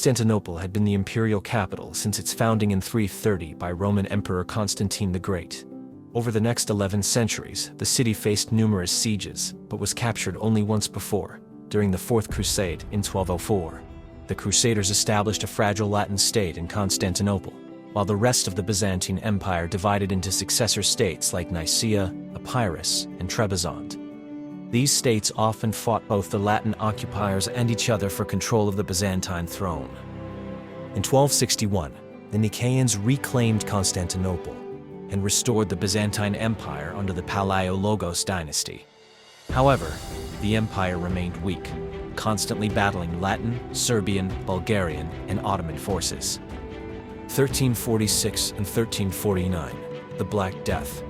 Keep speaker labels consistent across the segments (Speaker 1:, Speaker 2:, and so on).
Speaker 1: Constantinople had been the imperial capital since its founding in 330 by Roman Emperor Constantine the Great. Over the next 11 centuries, the city faced numerous sieges, but was captured only once before, during the Fourth Crusade in 1204. The Crusaders established a fragile Latin state in Constantinople, while the rest of the Byzantine Empire divided into successor states like Nicaea, Epirus, and Trebizond. These states often fought both the Latin occupiers and each other for control of the Byzantine throne. In 1261, the Nicaeans reclaimed Constantinople and restored the Byzantine Empire under the Palaiologos dynasty. However, the empire remained weak, constantly battling Latin, Serbian, Bulgarian, and Ottoman forces. 1346 and 1349, the Black Death.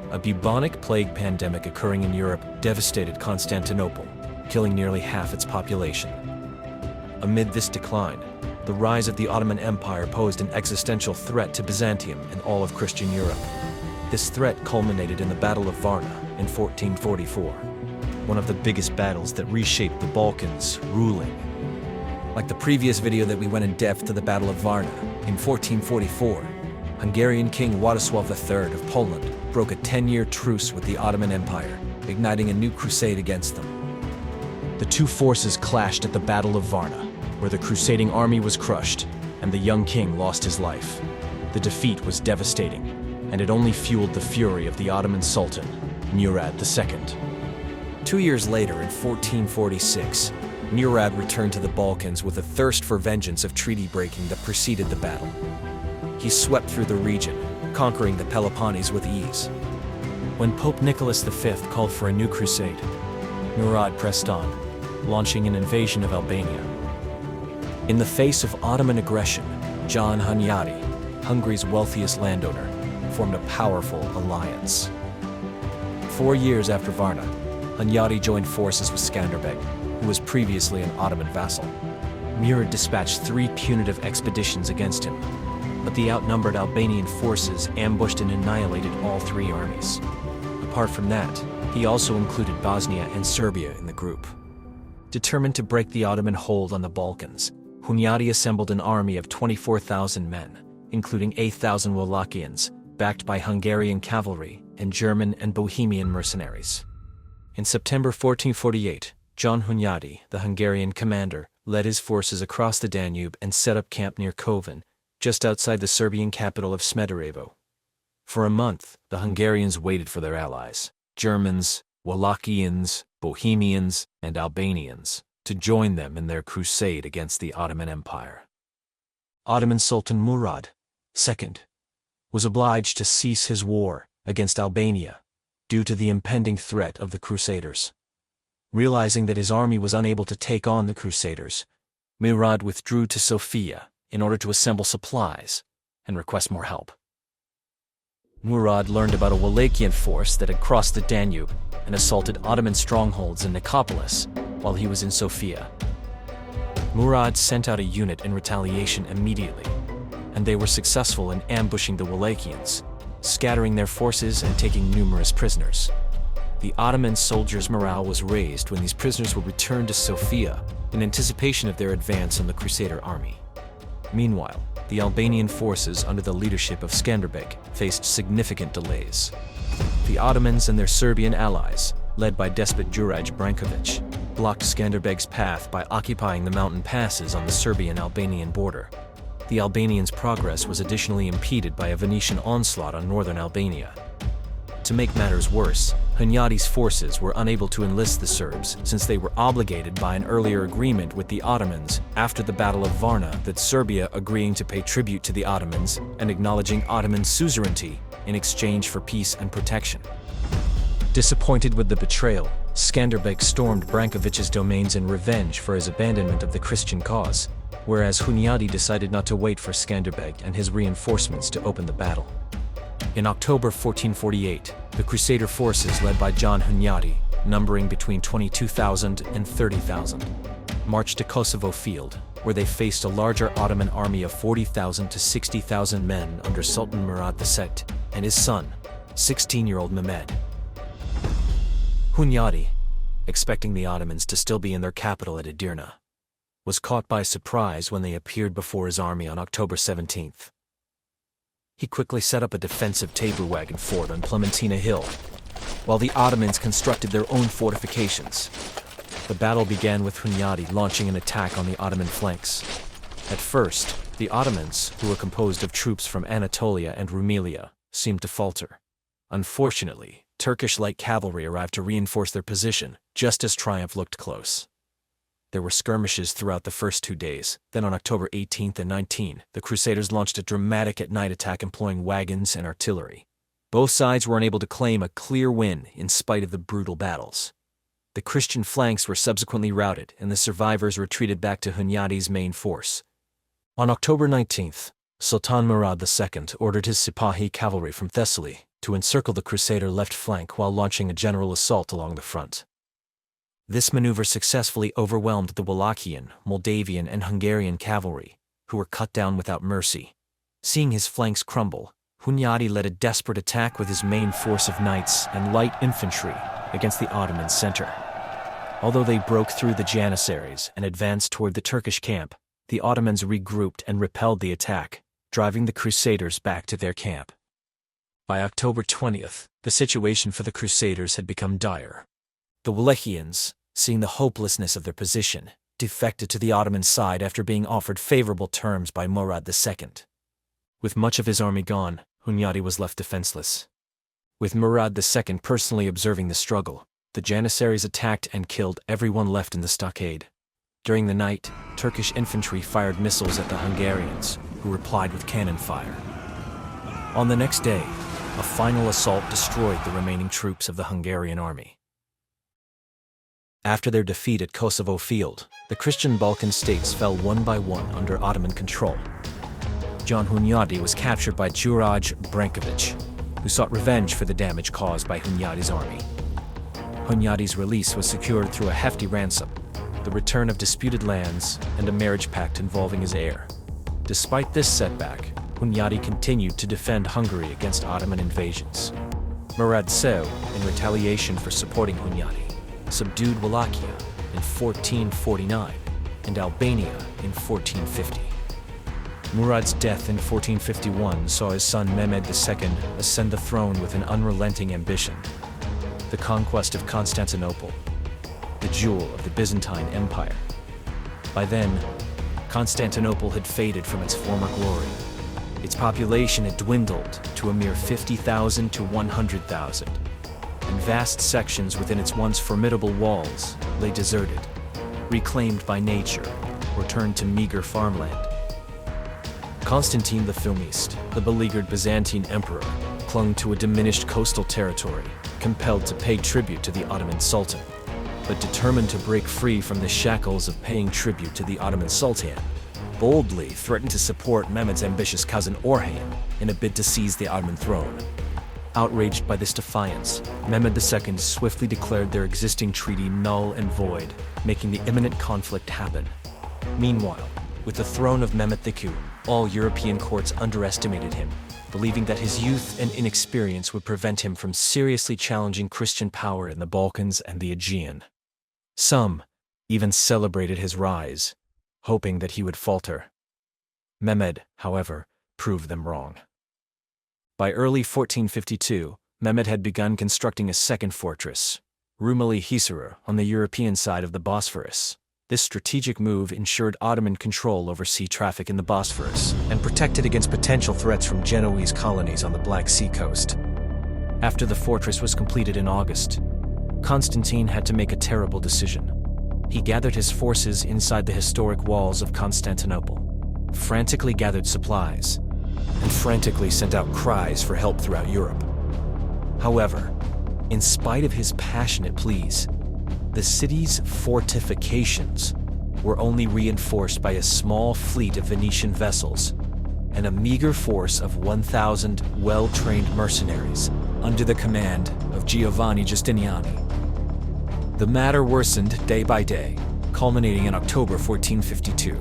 Speaker 1: A bubonic plague pandemic occurring in Europe devastated Constantinople, killing nearly half its population. Amid this decline, the rise of the Ottoman Empire posed an existential threat to Byzantium and all of Christian Europe. This threat culminated in the Battle of Varna in 1444, one of the biggest battles that reshaped the Balkans' ruling. Like the previous video that we went in depth to the Battle of Varna, in 1444, Hungarian King Władysław III of Poland broke a 10-year truce with the Ottoman Empire, igniting a new crusade against them. The two forces clashed at the Battle of Varna, where the crusading army was crushed, and the young king lost his life. The defeat was devastating, and it only fueled the fury of the Ottoman Sultan, Murad II. 2 years later, in 1446, Murad returned to the Balkans with a thirst for vengeance of treaty breaking that preceded the battle. He swept through the region, conquering the Peloponnese with ease. When Pope Nicholas V called for a new crusade, Murad pressed on, launching an invasion of Albania. In the face of Ottoman aggression, John Hunyadi, Hungary's wealthiest landowner, formed a powerful alliance. 4 years after Varna, Hunyadi joined forces with Skanderbeg, who was previously an Ottoman vassal. Murad dispatched 3 punitive expeditions against him, but the outnumbered Albanian forces ambushed and annihilated all 3 armies. Apart from that, he also included Bosnia and Serbia in the group. Determined to break the Ottoman hold on the Balkans, Hunyadi assembled an army of 24,000 men, including 8,000 Wallachians, backed by Hungarian cavalry and German and Bohemian mercenaries. In September 1448, John Hunyadi, the Hungarian commander, led his forces across the Danube and set up camp near Kovan, just outside the Serbian capital of Smederevo. For a month, the Hungarians waited for their allies, Germans, Wallachians, Bohemians, and Albanians, to join them in their crusade against the Ottoman Empire. Ottoman Sultan Murad II was obliged to cease his war against Albania due to the impending threat of the Crusaders. Realizing that his army was unable to take on the Crusaders, Murad withdrew to Sofia in order to assemble supplies and request more help. Murad learned about a Wallachian force that had crossed the Danube and assaulted Ottoman strongholds in Nicopolis while he was in Sofia. Murad sent out a unit in retaliation immediately, and they were successful in ambushing the Wallachians, scattering their forces and taking numerous prisoners. The Ottoman soldiers' morale was raised when these prisoners were returned to Sofia in anticipation of their advance on the Crusader army. Meanwhile, the Albanian forces under the leadership of Skanderbeg faced significant delays. The Ottomans and their Serbian allies, led by despot Juraj Branković, blocked Skanderbeg's path by occupying the mountain passes on the Serbian-Albanian border. The Albanians' progress was additionally impeded by a Venetian onslaught on northern Albania. To make matters worse, Hunyadi's forces were unable to enlist the Serbs since they were obligated by an earlier agreement with the Ottomans after the Battle of Varna, that Serbia agreeing to pay tribute to the Ottomans and acknowledging Ottoman suzerainty in exchange for peace and protection. Disappointed with the betrayal, Skanderbeg stormed Branković's domains in revenge for his abandonment of the Christian cause, whereas Hunyadi decided not to wait for Skanderbeg and his reinforcements to open the battle. In October 1448, the Crusader forces led by John Hunyadi, numbering between 22,000 and 30,000, marched to Kosovo Field, where they faced a larger Ottoman army of 40,000 to 60,000 men under Sultan Murad II and his son, 16-year-old Mehmed. Hunyadi, expecting the Ottomans to still be in their capital at Edirne, was caught by surprise when they appeared before his army on October 17th. He quickly set up a defensive tabor-wagon fort on Plementina Hill, while the Ottomans constructed their own fortifications. The battle began with Hunyadi launching an attack on the Ottoman flanks. At first, the Ottomans, who were composed of troops from Anatolia and Rumelia, seemed to falter. Unfortunately, Turkish light cavalry arrived to reinforce their position, just as triumph looked close. There were skirmishes throughout the first 2 days. Then on October 18th and 19th, the Crusaders launched a dramatic at-night attack employing wagons and artillery. Both sides were unable to claim a clear win in spite of the brutal battles. The Christian flanks were subsequently routed, and the survivors retreated back to Hunyadi's main force. On October 19th, Sultan Murad II ordered his Sipahi cavalry from Thessaly to encircle the Crusader left flank while launching a general assault along the front. This maneuver successfully overwhelmed the Wallachian, Moldavian, and Hungarian cavalry, who were cut down without mercy. Seeing his flanks crumble, Hunyadi led a desperate attack with his main force of knights and light infantry against the Ottoman center. Although they broke through the Janissaries and advanced toward the Turkish camp, the Ottomans regrouped and repelled the attack, driving the Crusaders back to their camp. By October 20th, the situation for the Crusaders had become dire. The Wallachians, seeing the hopelessness of their position, defected to the Ottoman side after being offered favorable terms by Murad II. With much of his army gone, Hunyadi was left defenseless. With Murad II personally observing the struggle, the Janissaries attacked and killed everyone left in the stockade. During the night, Turkish infantry fired missiles at the Hungarians, who replied with cannon fire. On the next day, a final assault destroyed the remaining troops of the Hungarian army. After their defeat at Kosovo Field, the Christian Balkan states fell one by one under Ottoman control. John Hunyadi was captured by Juraj Brankovic, who sought revenge for the damage caused by Hunyadi's army. Hunyadi's release was secured through a hefty ransom, the return of disputed lands, and a marriage pact involving his heir. Despite this setback, Hunyadi continued to defend Hungary against Ottoman invasions. Murad II, in retaliation for supporting Hunyadi, subdued Wallachia in 1449 and Albania in 1450. Murad's death in 1451 saw his son Mehmed II ascend the throne with an unrelenting ambition: the conquest of Constantinople, the jewel of the Byzantine Empire. By then, Constantinople had faded from its former glory. Its population had dwindled to a mere 50,000 to 100,000, and vast sections within its once formidable walls lay deserted, reclaimed by nature, or turned to meager farmland. Constantine the Thumist, the beleaguered Byzantine emperor, clung to a diminished coastal territory, compelled to pay tribute to the Ottoman Sultan. But determined to break free from the shackles of paying tribute to the Ottoman Sultan, boldly threatened to support Mehmed's ambitious cousin Orhan in a bid to seize the Ottoman throne. Outraged by this defiance, Mehmed II swiftly declared their existing treaty null and void, making the imminent conflict happen. Meanwhile, with the throne of Mehmed II, all European courts underestimated him, believing that his youth and inexperience would prevent him from seriously challenging Christian power in the Balkans and the Aegean. Some even celebrated his rise, hoping that he would falter. Mehmed, however, proved them wrong. By early 1452, Mehmed had begun constructing a second fortress, Rumeli Hisar, on the European side of the Bosphorus. This strategic move ensured Ottoman control over sea traffic in the Bosphorus and protected against potential threats from Genoese colonies on the Black Sea coast. After the fortress was completed in August, Constantine had to make a terrible decision. He gathered his forces inside the historic walls of Constantinople, frantically gathered supplies, and frantically sent out cries for help throughout Europe. However, in spite of his passionate pleas, the city's fortifications were only reinforced by a small fleet of Venetian vessels and a meager force of 1,000 well-trained mercenaries under the command of Giovanni Giustiniani. The matter worsened day by day, culminating in October 1452.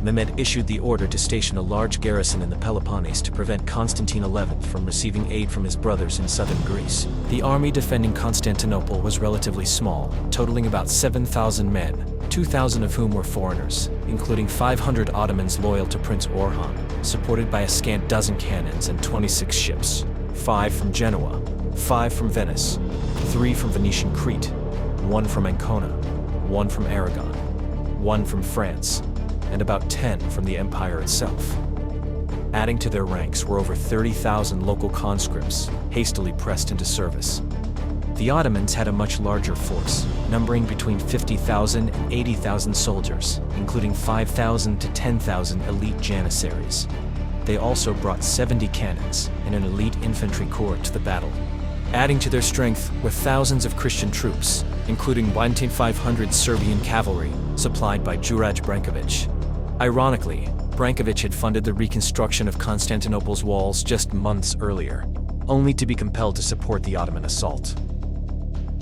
Speaker 1: Mehmed issued the order to station a large garrison in the Peloponnese to prevent Constantine XI from receiving aid from his brothers in southern Greece. The army defending Constantinople was relatively small, totaling about 7,000 men, 2,000 of whom were foreigners, including 500 Ottomans loyal to Prince Orhan, supported by a scant dozen cannons and 26 ships, 5 from Genoa, 5 from Venice, 3 from Venetian Crete, 1 from Ancona, 1 from Aragon, 1 from France, and about 10 from the empire itself. Adding to their ranks were over 30,000 local conscripts, hastily pressed into service. The Ottomans had a much larger force, numbering between 50,000 and 80,000 soldiers, including 5,000 to 10,000 elite janissaries. They also brought 70 cannons and an elite infantry corps to the battle. Adding to their strength were thousands of Christian troops, including 1,500 Serbian cavalry, supplied by Juraj Branković. Ironically, Branković had funded the reconstruction of Constantinople's walls just months earlier, only to be compelled to support the Ottoman assault.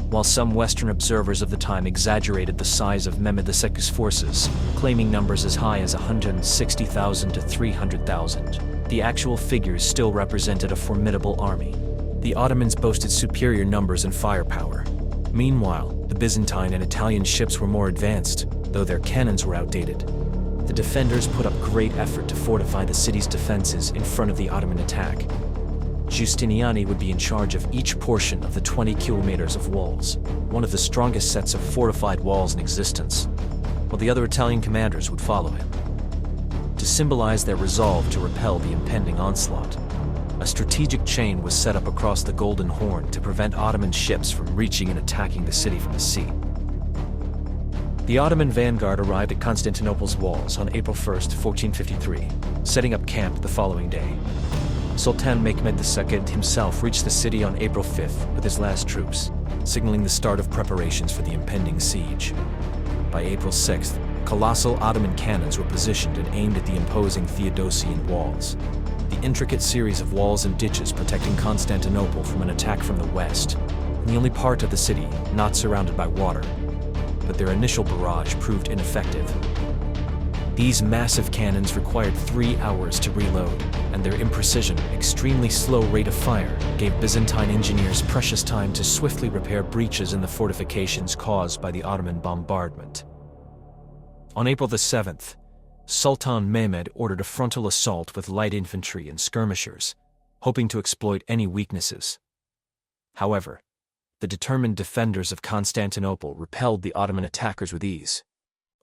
Speaker 1: While some Western observers of the time exaggerated the size of Mehmed II's forces, claiming numbers as high as 160,000 to 300,000, the actual figures still represented a formidable army. The Ottomans boasted superior numbers and firepower. Meanwhile, the Byzantine and Italian ships were more advanced, though their cannons were outdated. The defenders put up great effort to fortify the city's defenses in front of the Ottoman attack. Giustiniani would be in charge of each portion of the 20 kilometers of walls, one of the strongest sets of fortified walls in existence, while the other Italian commanders would follow him. To symbolize their resolve to repel the impending onslaught, a strategic chain was set up across the Golden Horn to prevent Ottoman ships from reaching and attacking the city from the sea. The Ottoman vanguard arrived at Constantinople's walls on April 1, 1453, setting up camp the following day. Sultan Mehmed II himself reached the city on April 5th with his last troops, signaling the start of preparations for the impending siege. By April 6th, colossal Ottoman cannons were positioned and aimed at the imposing Theodosian walls. The intricate series of walls and ditches protecting Constantinople from an attack from the west, and the only part of the city not surrounded by water. But their initial barrage proved ineffective. These massive cannons required 3 hours to reload, and their imprecision, extremely slow rate of fire gave Byzantine engineers precious time to swiftly repair breaches in the fortifications caused by the Ottoman bombardment. On April the 7th, Sultan Mehmed ordered a frontal assault with light infantry and skirmishers, hoping to exploit any weaknesses. However, the determined defenders of Constantinople repelled the Ottoman attackers with ease.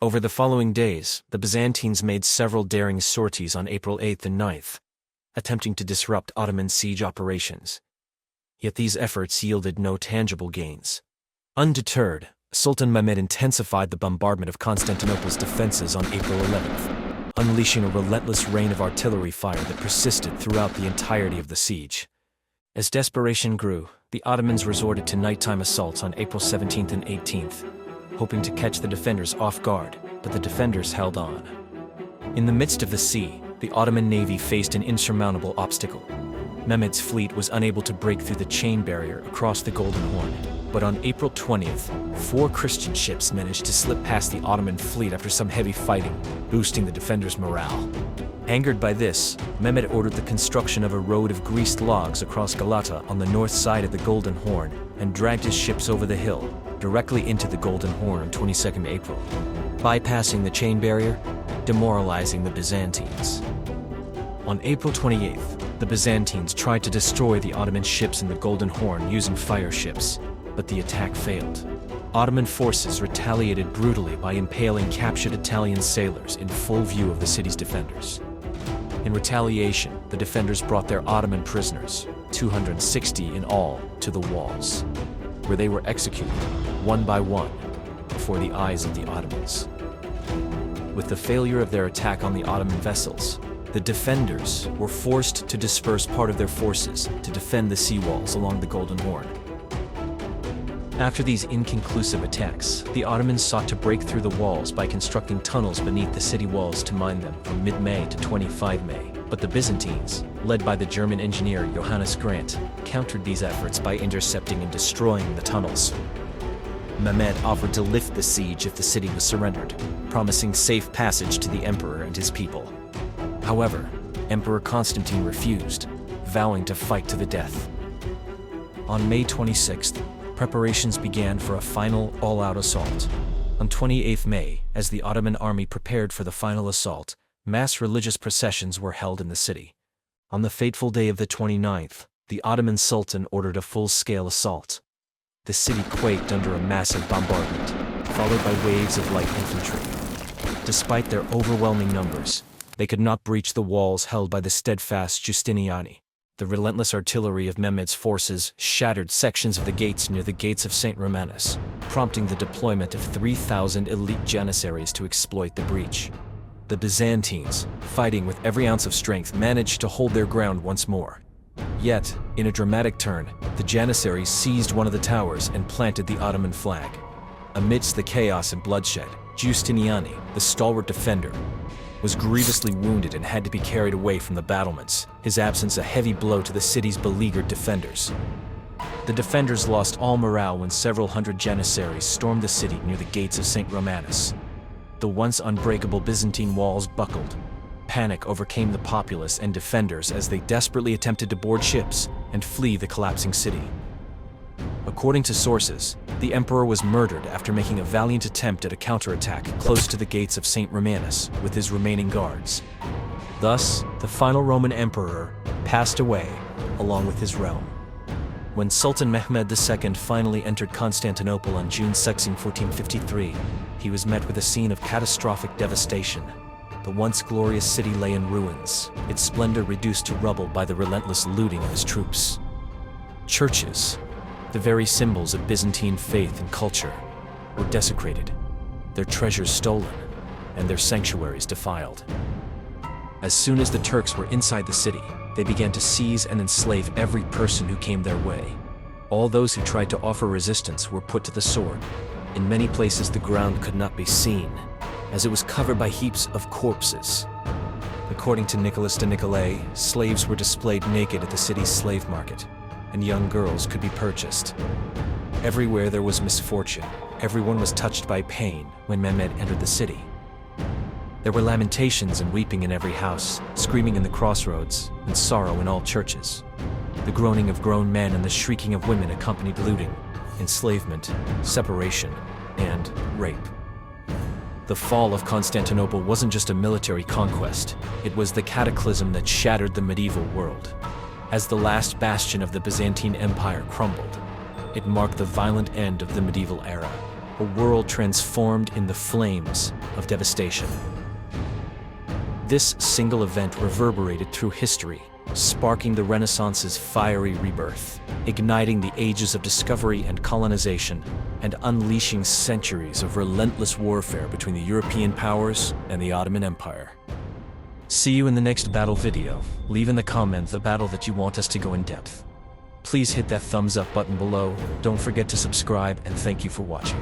Speaker 1: Over the following days, the Byzantines made several daring sorties on April 8th and 9th, attempting to disrupt Ottoman siege operations. Yet these efforts yielded no tangible gains. Undeterred, Sultan Mehmed intensified the bombardment of Constantinople's defenses on April 11th, unleashing a relentless rain of artillery fire that persisted throughout the entirety of the siege. As desperation grew, the Ottomans resorted to nighttime assaults on April 17th and 18th, hoping to catch the defenders off guard, but the defenders held on. In the midst of the sea, the Ottoman navy faced an insurmountable obstacle. Mehmed's fleet was unable to break through the chain barrier across the Golden Horn, but on April 20th, 4 Christian ships managed to slip past the Ottoman fleet after some heavy fighting, boosting the defenders' morale. Angered by this, Mehmed ordered the construction of a road of greased logs across Galata on the north side of the Golden Horn and dragged his ships over the hill, directly into the Golden Horn on 22nd April, bypassing the chain barrier, demoralizing the Byzantines. On April 28th, the Byzantines tried to destroy the Ottoman ships in the Golden Horn using fire ships, but the attack failed. Ottoman forces retaliated brutally by impaling captured Italian sailors in full view of the city's defenders. In retaliation, the defenders brought their Ottoman prisoners, 260 in all, to the walls, where they were executed, one by one, before the eyes of the Ottomans. With the failure of their attack on the Ottoman vessels, the defenders were forced to disperse part of their forces to defend the seawalls along the Golden Horn. After these inconclusive attacks, the Ottomans sought to break through the walls by constructing tunnels beneath the city walls to mine them from mid-May to 25 May. But the Byzantines, led by the German engineer Johannes Grant, countered these efforts by intercepting and destroying the tunnels. Mehmed offered to lift the siege if the city was surrendered, promising safe passage to the emperor and his people. However, Emperor Constantine refused, vowing to fight to the death. On May 26th, preparations began for a final all-out assault. On 28 May, as the Ottoman army prepared for the final assault, mass religious processions were held in the city. On the fateful day of the 29th, the Ottoman Sultan ordered a full-scale assault. The city quaked under a massive bombardment, followed by waves of light infantry. Despite their overwhelming numbers, they could not breach the walls held by the steadfast Giustiniani. The relentless artillery of Mehmed's forces shattered sections of the gates near the gates of St. Romanus, prompting the deployment of 3,000 elite janissaries to exploit the breach. The Byzantines, fighting with every ounce of strength, managed to hold their ground once more. Yet, in a dramatic turn, the janissaries seized one of the towers and planted the Ottoman flag. Amidst the chaos and bloodshed, Giustiniani, the stalwart defender, was grievously wounded and had to be carried away from the battlements, his absence a heavy blow to the city's beleaguered defenders. The defenders lost all morale when several hundred janissaries stormed the city near the gates of St. Romanus. The once unbreakable Byzantine walls buckled. Panic overcame the populace and defenders as they desperately attempted to board ships and flee the collapsing city. According to sources, the emperor was murdered after making a valiant attempt at a counterattack close to the gates of St. Romanus with his remaining guards. Thus, the final Roman emperor passed away along with his realm. When Sultan Mehmed II finally entered Constantinople on June 2, 1453, he was met with a scene of catastrophic devastation. The once glorious city lay in ruins, its splendor reduced to rubble by the relentless looting of his troops. Churches, the very symbols of Byzantine faith and culture, were desecrated, their treasures stolen, and their sanctuaries defiled. As soon as the Turks were inside the city, they began to seize and enslave every person who came their way. All those who tried to offer resistance were put to the sword. In many places the ground could not be seen, as it was covered by heaps of corpses. According to Nicholas de Nicolay, slaves were displayed naked at the city's slave market, and young girls could be purchased. Everywhere there was misfortune. Everyone was touched by pain when Mehmed entered the city. There were lamentations and weeping in every house, screaming in the crossroads, and sorrow in all churches. The groaning of grown men and the shrieking of women accompanied looting, enslavement, separation, and rape. The fall of Constantinople wasn't just a military conquest, it was the cataclysm that shattered the medieval world. As the last bastion of the Byzantine Empire crumbled, it marked the violent end of the medieval era, a world transformed in the flames of devastation. This single event reverberated through history, sparking the Renaissance's fiery rebirth, igniting the ages of discovery and colonization, and unleashing centuries of relentless warfare between the European powers and the Ottoman Empire. See you in the next battle video. Leave in the comments the battle that you want us to go in depth. Please hit that thumbs up button below, don't forget to subscribe, and thank you for watching.